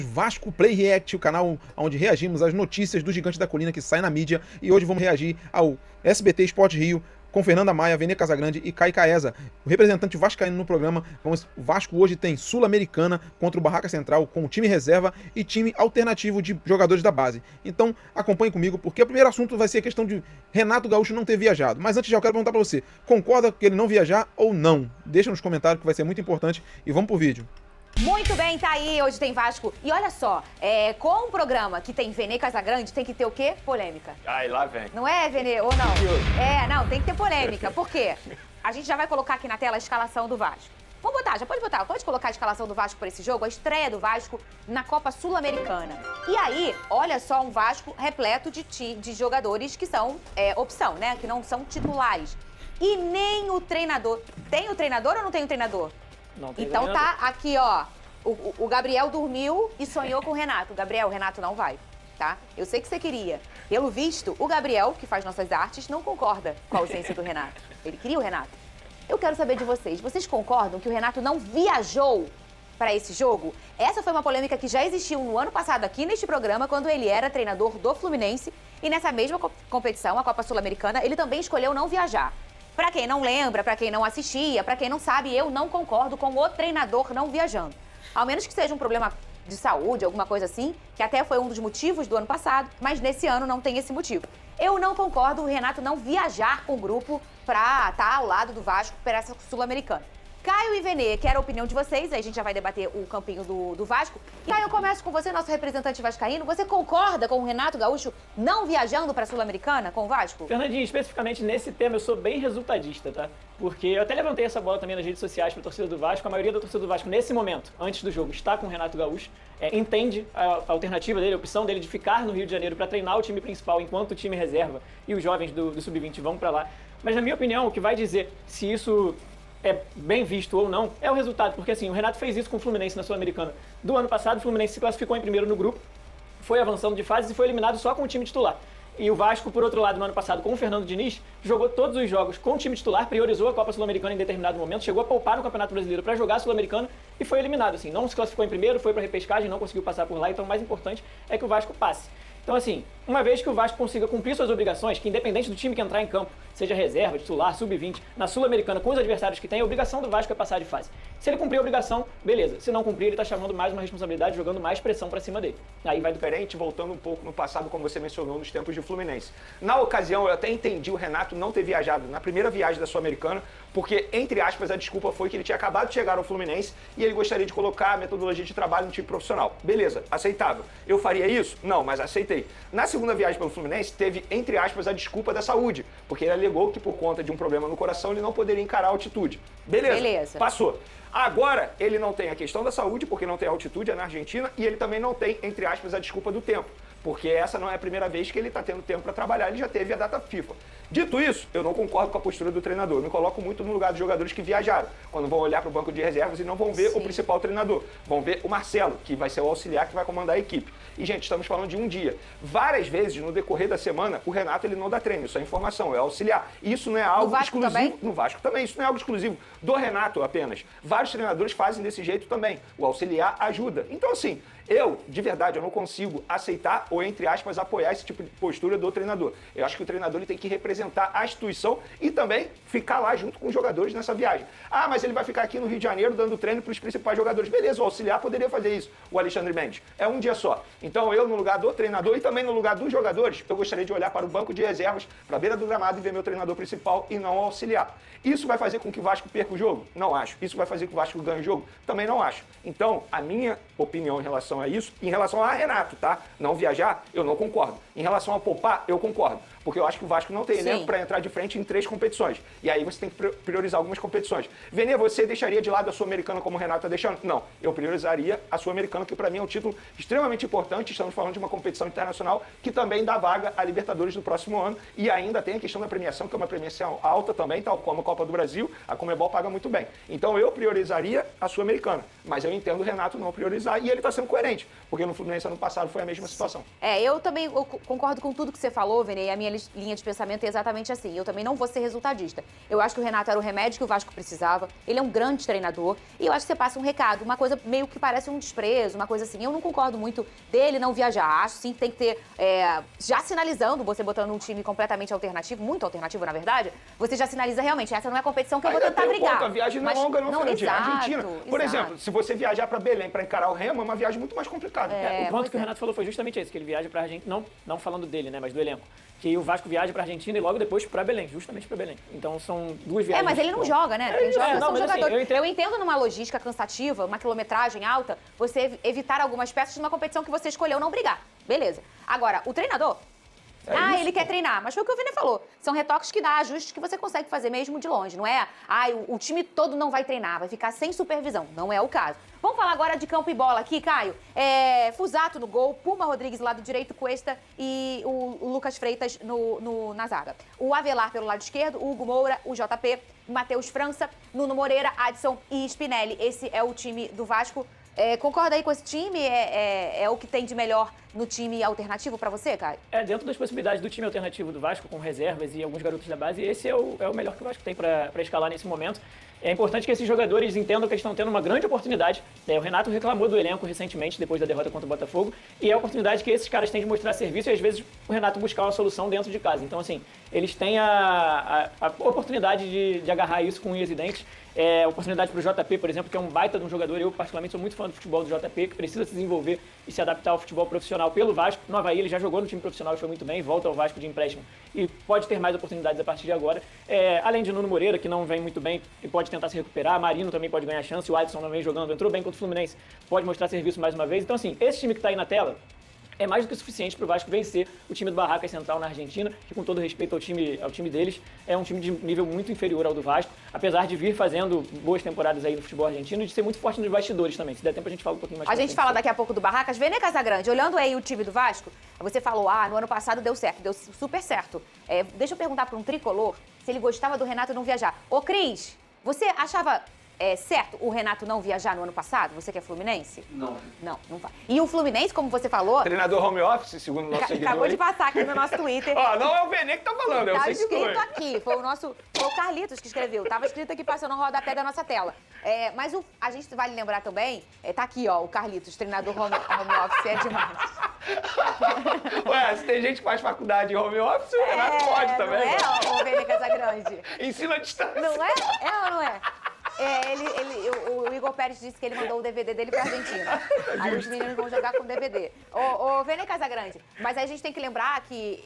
Vasco Play React, o canal onde reagimos às notícias do Gigante da Colina que sai na mídia. E hoje vamos reagir ao SBT Sport Rio com Fernanda Maia, Vene Casagrande e Caio Caesa, o representante vascaíno no programa. O Vasco hoje tem Sul-Americana contra o Barraca Central com o time reserva e time alternativo de jogadores da base. Então acompanhe comigo, porque o primeiro assunto vai ser a questão de Renato Gaúcho não ter viajado. Mas antes já eu quero perguntar pra você, concorda que ele não viajar ou não? Deixa nos comentários que vai ser muito importante e vamos pro vídeo. Muito bem, tá aí, hoje tem Vasco. E olha só, com um programa que tem Vene Casagrande, tem que ter o quê? Polêmica. Ai, lá vem. Não é, Vene? Ou não? Não, tem que ter polêmica. Por quê? A gente já vai colocar aqui na tela a escalação do Vasco. Vamos botar, já pode botar. Pode colocar a escalação do Vasco para esse jogo, a estreia do Vasco na Copa Sul-Americana. E aí, olha só, um Vasco repleto de jogadores que são opção, né? Que não são titulares. E nem o treinador. Tem o treinador ou não tem o treinador? Não tem então treinador. tá aqui, ó. O Gabriel dormiu e sonhou com o Renato. Gabriel, o Renato não vai, tá? Eu sei que você queria. Pelo visto, o Gabriel, que faz nossas artes, não concorda com a ausência do Renato. Ele queria o Renato. Eu quero saber de vocês. Vocês concordam que o Renato não viajou para esse jogo? Essa foi uma polêmica que já existiu no ano passado aqui neste programa, quando ele era treinador do Fluminense. E nessa mesma competição, a Copa Sul-Americana, ele também escolheu não viajar. Pra quem não lembra, pra quem não assistia, pra quem não sabe, eu não concordo com o treinador não viajando. Ao menos que seja um problema de saúde, alguma coisa assim, que até foi um dos motivos do ano passado, mas nesse ano não tem esse motivo. Eu não concordo o Renato não viajar com o grupo pra estar ao lado do Vasco para essa Sul-Americana. Caio e Vene, quero a opinião de vocês, aí a gente já vai debater o campinho do Vasco. E Caio, eu começo com você, nosso representante vascaíno. Você concorda com o Renato Gaúcho não viajando para a Sul-Americana com o Vasco? Fernandinho, especificamente nesse tema eu sou bem resultadista, tá? Porque eu até levantei essa bola também nas redes sociais para a torcida do Vasco. A maioria da torcida do Vasco, nesse momento, antes do jogo, está com o Renato Gaúcho. Entende a alternativa dele, a opção dele de ficar no Rio de Janeiro para treinar o time principal enquanto o time reserva e os jovens do Sub-20 vão para lá. Mas na minha opinião, o que vai dizer se isso é bem visto ou não, é o resultado, porque assim, o Renato fez isso com o Fluminense na Sul-Americana do ano passado. O Fluminense se classificou em primeiro no grupo, foi avançando de fases e foi eliminado só com o time titular. E o Vasco, por outro lado, no ano passado, com o Fernando Diniz, jogou todos os jogos com o time titular, priorizou a Copa Sul-Americana em determinado momento, chegou a poupar no Campeonato Brasileiro para jogar a Sul-Americana e foi eliminado. Assim, não se classificou em primeiro, foi para repescagem, não conseguiu passar por lá, então o mais importante é que o Vasco passe. Então, assim, uma vez que o Vasco consiga cumprir suas obrigações, que independente do time que entrar em campo, seja reserva, titular, sub-20, na Sul-Americana, com os adversários que tem, a obrigação do Vasco é passar de fase. Se ele cumprir a obrigação, beleza. Se não cumprir, ele tá chamando mais uma responsabilidade, jogando mais pressão pra cima dele. Aí vai do Diferente, voltando um pouco no passado, como você mencionou, nos tempos de Fluminense. Na ocasião, eu até entendi o Renato não ter viajado na primeira viagem da Sul-Americana, porque, entre aspas, a desculpa foi que ele tinha acabado de chegar ao Fluminense e ele gostaria de colocar a metodologia de trabalho no time profissional. Beleza, aceitável. Eu faria isso? Não, mas aceitei. Na segunda viagem pelo Fluminense, teve, entre aspas, a desculpa da saúde, porque ele alegou que por conta de um problema no coração ele não poderia encarar a altitude. Beleza. Passou. Agora, ele não tem a questão da saúde, porque não tem altitude, é na Argentina, e ele também não tem, entre aspas, a desculpa do tempo, porque essa não é a primeira vez que ele está tendo tempo para trabalhar, ele já teve a data FIFA. Dito isso, eu não concordo com a postura do treinador, eu me coloco muito no lugar dos jogadores que viajaram, quando vão olhar para o banco de reservas e não vão ver o principal treinador, vão ver o Marcelo, que vai ser o auxiliar que vai comandar a equipe. E, gente, estamos falando de um dia. Várias vezes, no decorrer da semana, o Renato ele não dá treino, isso é informação, é auxiliar. Isso não é algo exclusivo. Também? No Vasco também, isso não é algo exclusivo do Renato apenas. Vários treinadores fazem desse jeito também. O auxiliar ajuda. Então, assim, eu, de verdade, eu não consigo aceitar ou, entre aspas, apoiar esse tipo de postura do treinador. Eu acho que o treinador ele tem que representar a instituição e também ficar lá junto com os jogadores nessa viagem. Ah, mas ele vai ficar aqui no Rio de Janeiro dando treino para os principais jogadores. Beleza, o auxiliar poderia fazer isso, o Alexandre Mendes. É um dia só. Então eu, no lugar do treinador e também no lugar dos jogadores, eu gostaria de olhar para o banco de reservas, para a beira do gramado e ver meu treinador principal e não o auxiliar. Isso vai fazer com que o Vasco perca o jogo? Não acho. Isso vai fazer com que o Vasco ganhe o jogo? Também não acho. Então, a minha opinião em relação a isso, em relação a Renato, tá? Não viajar, eu não concordo. Em relação a poupar, eu concordo. Porque eu acho que o Vasco não tem elenco para entrar de frente em 3 competições. E aí você tem que priorizar algumas competições. Vene, você deixaria de lado a Sul-Americana como o Renato está deixando? Não. Eu priorizaria a Sul-Americana, que para mim é um título extremamente importante. Estamos falando de uma competição internacional que também dá vaga à Libertadores no próximo ano. E ainda tem a questão da premiação, que é uma premiação alta também, tal como a Copa do Brasil. A Conmebol paga muito bem. Então eu priorizaria a Sul-Americana. Mas eu entendo o Renato não priorizar e ele está sendo coerente. Porque no Fluminense ano passado foi a mesma situação. Eu também concordo com tudo que você falou, Vene, e a minha linha de pensamento é exatamente assim. Eu também não vou ser resultadista. Eu acho que o Renato era o remédio que o Vasco precisava, ele é um grande treinador, e eu acho que você passa um recado, uma coisa meio que parece um desprezo, uma coisa assim. Eu não concordo muito dele não viajar, acho sim que tem que ter, já sinalizando, você botando um time completamente alternativo, muito alternativo na verdade, você já sinaliza realmente, essa não é a competição que eu vou tentar brigar. A viagem não é longa, não, Fernandinha. Argentina, por exato. exemplo, se você viajar para Belém para encarar o Remo, é uma viagem muito mais complicada. O ponto que o Renato falou foi justamente esse, que ele viaja pra Argentina, não falando dele, né, mas do elenco. Que o Vasco viaja pra Argentina e logo depois pra Belém, justamente pra Belém. Então são duas viagens. Mas ele não joga, né? Ele joga, são mas jogadores. assim, eu entendo numa logística cansativa, uma quilometragem alta, você evitar algumas peças de uma competição que você escolheu não brigar. Beleza. Agora, o treinador... ele quer treinar, mas foi o que o Vini falou. São retoques que dá, ajustes que você consegue fazer mesmo de longe. Não é, o time todo não vai treinar, vai ficar sem supervisão. Não é o caso. Vamos falar agora de campo e bola aqui, Caio. Fusato no gol, Puma Rodrigues lado direito, Cuesta e o Lucas Freitas na zaga. O Avelar pelo lado esquerdo, o Hugo Moura, o JP, Matheus França, Nuno Moreira, Adson e Spinelli. Esse é o time do Vasco. Concorda aí com esse time? É o que tem de melhor no time alternativo pra você, Caio? Dentro das possibilidades do time alternativo do Vasco, com reservas e alguns garotos da base, esse é o melhor que o Vasco tem pra escalar nesse momento. É importante que esses jogadores entendam que eles estão tendo uma grande oportunidade. O Renato reclamou do elenco recentemente, depois da derrota contra o Botafogo, e é a oportunidade que esses caras têm de mostrar serviço e, às vezes, o Renato buscar uma solução dentro de casa. Então, assim, eles têm a oportunidade de agarrar isso com unhas e dentes. Oportunidade para o JP, por exemplo, que é um baita de um jogador. Eu, particularmente, sou muito fã do futebol do JP, que precisa se desenvolver e se adaptar ao futebol profissional pelo Vasco. No Avaí, ele já jogou no time profissional e foi muito bem, volta ao Vasco de empréstimo e pode ter mais oportunidades a partir de agora. Além de Nuno Moreira, que não vem muito bem e pode tentar se recuperar. Marino também pode ganhar chance. O Adson não vem jogando, entrou bem contra o Fluminense, pode mostrar serviço mais uma vez. Então, assim, esse time que está aí na tela é mais do que suficiente para o Vasco vencer o time do Barracas Central na Argentina, que, com todo respeito ao time deles, é um time de nível muito inferior ao do Vasco, apesar de vir fazendo boas temporadas aí no futebol argentino e de ser muito forte nos bastidores também. Se der tempo, a gente fala um pouquinho mais. A gente fala daqui a pouco do Barracas. Vene Casagrande, olhando aí o time do Vasco, você falou, no ano passado deu certo, deu super certo. Deixa eu perguntar para um tricolor se ele gostava do Renato não viajar. Ô, Cris, você achava certo o Renato não viajar no ano passado? Você que é fluminense? Não. Não vai. E o Fluminense, como você falou... Treinador home office, segundo o nosso seguidor. Acabou de passar aqui no nosso Twitter. Não é o Vene que tá falando, é o Tá seguidor. escrito aqui, foi o Carlitos que escreveu. Tava escrito aqui, passando no rodapé da nossa tela. Mas a gente vale lembrar também, tá aqui, o Carlitos, treinador home office, é demais. Ué, se tem gente que faz faculdade de home office, o Renato pode também. Não é, o Vene Casagrande? Ensina à distância. Não é? É ou não é? O Igor Pérez disse que ele mandou o DVD dele pra Argentina. Aí os meninos vão jogar com o DVD. Ô, Vene Casagrande, mas aí a gente tem que lembrar que,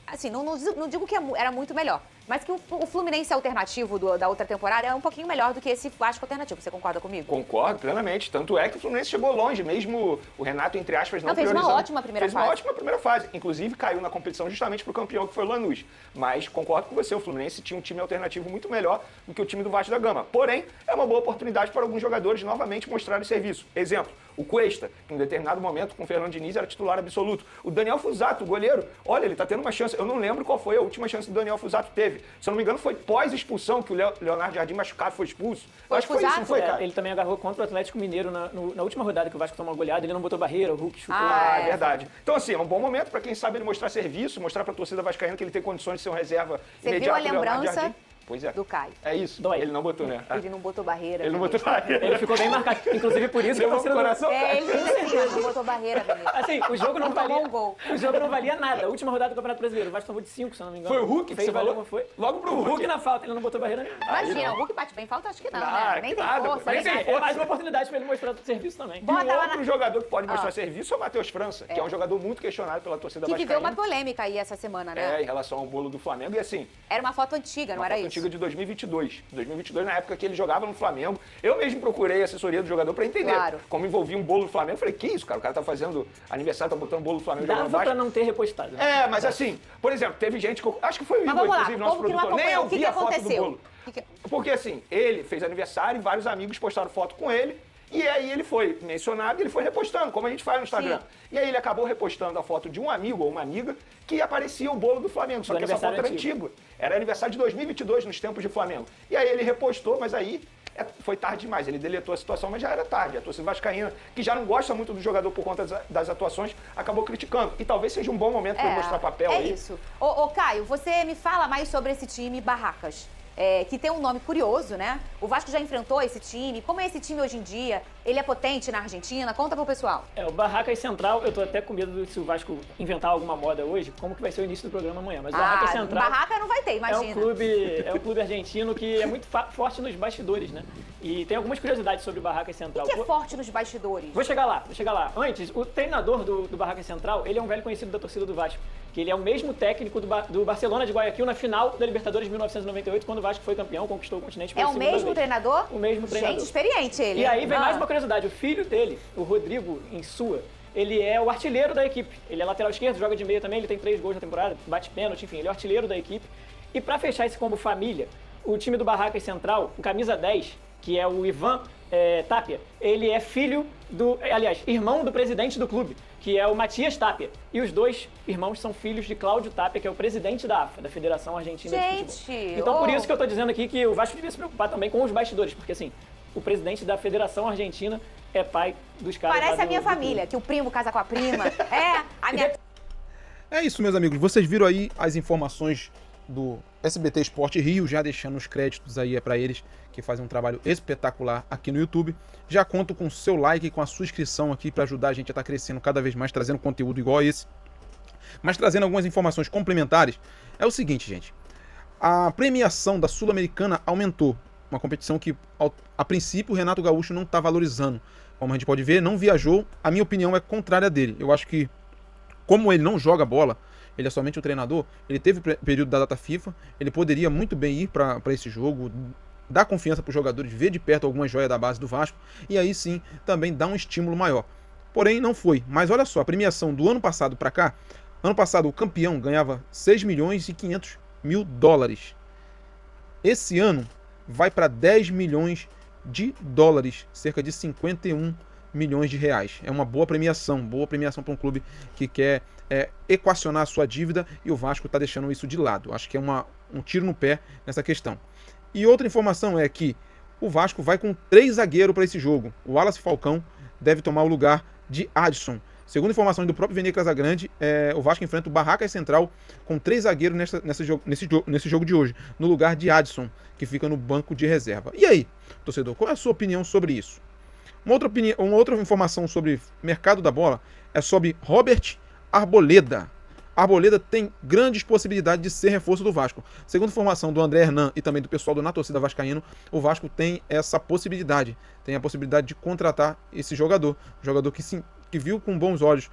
assim, não digo que era muito melhor, mas que o Fluminense alternativo da outra temporada é um pouquinho melhor do que esse Vasco alternativo. Você concorda comigo? Concordo plenamente. Tanto é que o Fluminense chegou longe, mesmo o Renato, entre aspas, não fez priorizando. Uma ótima primeira fase. Fez uma ótima primeira fase. Inclusive, caiu na competição justamente pro campeão, que foi o Lanús. Mas concordo com você, o Fluminense tinha um time alternativo muito melhor do que o time do Vasco da Gama. Porém, é uma boa oportunidade para alguns jogadores novamente mostrarem serviço. Exemplo, o Cuesta, que em determinado momento, com o Fernando Diniz, era titular absoluto. O Daniel Fusato, o goleiro, olha, ele tá tendo uma chance. Eu não lembro qual foi a última chance que o Daniel Fusato teve. Se eu não me engano, foi pós-expulsão que o Leonardo Jardim machucado foi expulso. Eu acho que foi isso, não foi, cara? Ele também agarrou contra o Atlético Mineiro na última rodada que o Vasco tomou uma goleada, ele não botou barreira, o Hulk chutou. É verdade. Então, assim, é um bom momento para quem sabe ele mostrar serviço, mostrar pra torcida vascaína que ele tem condições de ser um reserva imediato. Você viu a lembrança Pois é. do Caio? É isso. Dói. Ele não botou, né? Ele não botou barreira. Ele não botou barreira. Ele ficou bem marcado, inclusive por isso que Levou você pro coração. Ele fez assim, não botou barreira, Vene. Assim, o jogo não Tomou valia. um gol. O jogo não valia nada. A última rodada do Campeonato Brasileiro, o Vasco tomou de 5, se eu não me engano. Foi o Hulk que Fez você valer falou? como foi. Logo pro O Hulk Hulk. na falta, ele não botou barreira nenhuma. Imagina, o Hulk bate bem falta? Acho que não, Ah, né? Nem tem nada, força. nem né? tem É mais uma oportunidade pra ele mostrar o serviço também. E Bota um lá outro jogador que pode mostrar serviço é o Matheus França, que é um jogador muito questionado pela torcida Que viveu vascaína. uma polêmica aí essa semana, né? Em relação ao bolo do Flamengo. E assim, Era uma foto antiga, não uma era foto isso? antiga de 2022. 2022, na época que ele jogava no Flamengo. Eu mesmo procurei a assessoria do jogador pra entender Claro. como envolvia um bolo do Flamengo. Eu falei, que isso, cara? O cara tá fazendo aniversário, tá botando bolo do Flamengo jogando Dava baixo. pra não ter repostado. né? Mas assim, por exemplo, teve gente que acho que foi o Mas Igor, vamos lá, inclusive, o nosso povo que não produtor. Nem acompanhou, eu o que vi que a foto do aconteceu? bolo. Porque assim, ele fez aniversário e vários amigos postaram foto com ele. E aí ele foi mencionado e ele foi repostando, como a gente faz no Instagram. Sim. E aí ele acabou repostando a foto de um amigo ou uma amiga que aparecia o bolo do Flamengo. Só Do que essa foto aniversário era antiga. Era aniversário de 2022, nos tempos de Flamengo. E aí ele repostou, mas aí foi tarde demais. Ele deletou a situação, mas já era tarde. A torcida vascaína, que já não gosta muito do jogador por conta das atuações, acabou criticando. E talvez seja um bom momento para ele mostrar papel aí. É isso. Ô, Caio, você me fala mais sobre esse time Barracas. Que tem um nome curioso, né? O Vasco já enfrentou esse time. Como é esse time hoje em dia? Ele é potente na Argentina? Conta pro pessoal. O Barracas Central, eu tô até com medo se o Vasco inventar alguma moda hoje, como que vai ser o início do programa amanhã. Mas o Barracas Central... Barraca não vai ter, imagina. É um clube argentino que é muito forte nos bastidores, né? E tem algumas curiosidades sobre o Barracas Central. O que é forte nos bastidores? Vou chegar lá. Antes, o treinador do Barracas Central, ele é um velho conhecido da torcida do Vasco, que ele é o mesmo técnico do Barcelona de Guayaquil na final da Libertadores de 1998, quando o Vasco foi campeão, conquistou o continente pela segunda vez. É o mesmo treinador? O mesmo treinador. Gente, experiente ele. E aí vem mais uma curiosidade. O filho dele, o Rodrigo Insua, ele é o artilheiro da equipe. Ele é lateral esquerdo, joga de meia também, ele tem 3 gols na temporada, bate pênalti, enfim, ele é o artilheiro da equipe. E pra fechar esse combo família, o time do Barracas Central, o camisa 10, que é o Ivan Tapia, ele é irmão do presidente do clube, que é o Matias Tapia. E os dois irmãos são filhos de Cláudio Tapia, que é o presidente da AFA, da Federação Argentina de Futebol. Então por isso que eu tô dizendo aqui que o Vasco devia se preocupar também com os bastidores, porque assim, o presidente da Federação Argentina é pai dos caras. Parece a minha família, que o primo casa com a prima. A minha... É isso, meus amigos. Vocês viram aí as informações do SBT Esporte Rio, já deixando os créditos aí para eles, que fazem um trabalho espetacular aqui no YouTube. Já conto com o seu like e com a sua inscrição aqui para ajudar a gente a estar crescendo cada vez mais, trazendo conteúdo igual a esse. Mas trazendo algumas informações complementares, é o seguinte, gente. A premiação da Sul-Americana aumentou. Uma competição que, a princípio, o Renato Gaúcho não está valorizando. Como a gente pode ver, não viajou. A minha opinião é contrária dele. Eu acho que, como ele não joga bola, ele é somente o treinador, ele teve o período da data FIFA, ele poderia muito bem ir para esse jogo, dar confiança para os jogadores, ver de perto algumas joias da base do Vasco, e aí sim, também dar um estímulo maior. Porém, não foi. Mas olha só, a premiação do ano passado para cá, ano passado o campeão ganhava 6 milhões e 500 mil dólares. Esse ano vai para 10 milhões de dólares, cerca de 51 milhões de reais. É uma boa premiação para um clube que quer equacionar a sua dívida, e o Vasco está deixando isso de lado. Acho que é um tiro no pé nessa questão. E outra informação é que o Vasco vai com 3 zagueiros para esse jogo. O Wallace Falcão deve tomar o lugar de Adson. Segundo informações do próprio Vene Casagrande, o Vasco enfrenta o Barracas Central com 3 zagueiros nesse jogo de hoje, no lugar de Adson, que fica no banco de reserva. E aí, torcedor, qual é a sua opinião sobre isso? Uma outra informação sobre mercado da bola é sobre Robert Arboleda. Arboleda tem grandes possibilidades de ser reforço do Vasco. Segundo informação do André Hernan e também do pessoal do Na Torcida Vascaíno, o Vasco tem essa possibilidade. Tem a possibilidade de contratar esse jogador. Um jogador que viu com bons olhos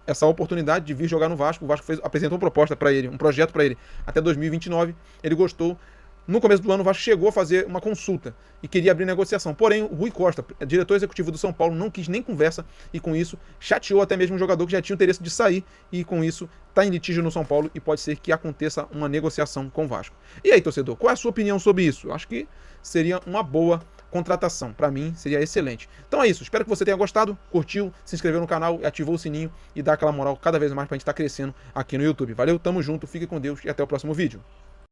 essa oportunidade de vir jogar no Vasco. O Vasco apresentou uma proposta para ele, um projeto para ele até 2029. Ele gostou. No começo do ano, o Vasco chegou a fazer uma consulta e queria abrir negociação. Porém, o Rui Costa, diretor executivo do São Paulo, não quis nem conversa e, com isso, chateou até mesmo um jogador que já tinha o interesse de sair e, com isso, está em litígio no São Paulo e pode ser que aconteça uma negociação com o Vasco. E aí, torcedor, qual é a sua opinião sobre isso? Eu acho que seria uma boa contratação. Para mim, seria excelente. Então é isso. Espero que você tenha gostado, curtiu, se inscreveu no canal, ativou o sininho e dá aquela moral cada vez mais para a gente estar crescendo aqui no YouTube. Valeu, tamo junto, fique com Deus e até o próximo vídeo.